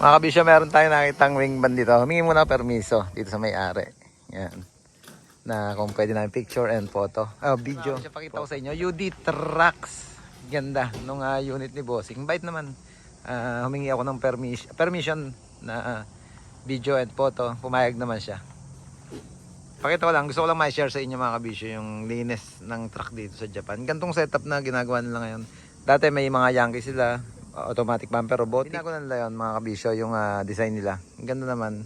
Mga kabisyo, meron tayong nakitang wingman dito. Humingi muna permiso dito sa may-ari. Yan. Na kung pwede namin picture and photo. Video. Pakita ko sa inyo. UD Trucks. Ganda nung unit ni Bossing. Bait naman. Humingi ako ng permission na video and photo. Pumayag naman siya. Pakita ko lang. Gusto ko lang ma-share sa inyo mga kabisyo yung linis ng truck dito sa Japan. Gantong setup na ginagawa nila ngayon. Dati may mga Yankee sila. Automatic bumper robotic. Ginagawa nila yun mga kabisyo. Yung design nila. Ang ganda naman.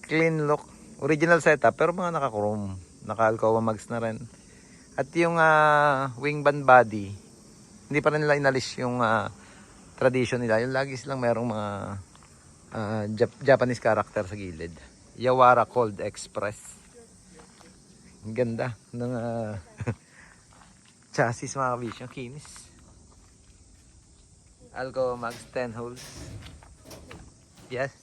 Clean look. Original setup pero mga naka-chrome. Naka-Alcoa Mags na rin. At yung wing band body, hindi pa rin nila inalis yung tradition nila. Yung lagi silang merong mga Japanese character sa gilid. Yawara Cold Express. Ang ganda ng chassis mga kabisyo. Kinis. Alcoa Mags 10 holes. Yes.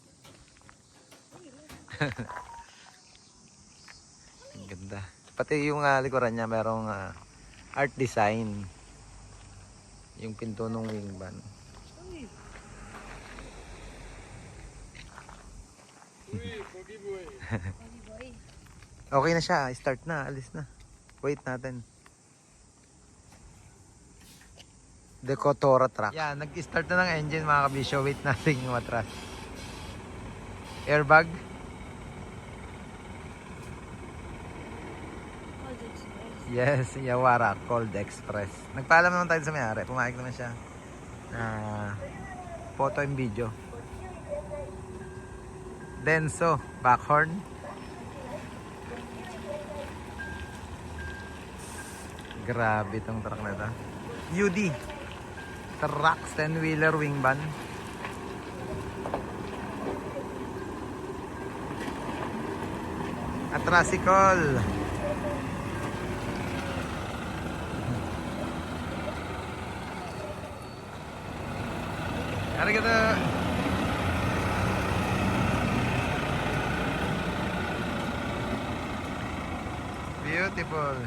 Ang ganda. Pati yung likuran niya merong art design. Yung pinto ng wing van. Okay na siya. Start na. Alis na. Wait natin. Decotora truck. Yan. Nag-start na ng engine mga kabisyo. Wait natin yung matras. Airbag. Yes, Yawara Cold Express. Nagpaalam naman tayo sa may-ari. Pumayag naman siya. Photo and video. Denso, backhorn. Grabe itong truck na ito. UD Trucks 10-wheeler wing van. At tricycle. Arigato. Beautiful.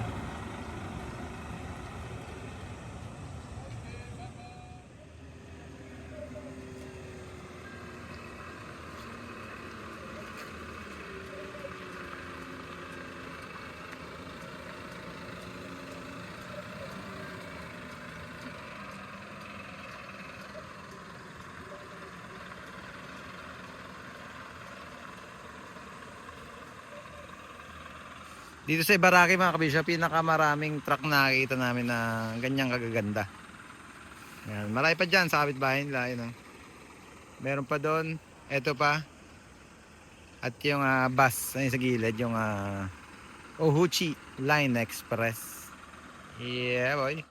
Dito sa Ibaraki mga kabisyo, pinakamaraming truck na nakikita namin na ganyang kagaganda. Yan, marami pa dyan sa kapitbahay nila. Yun, meron pa doon, eto pa. At yung bus sa gilid, yung Ohuchi Line Express. Yeah boy.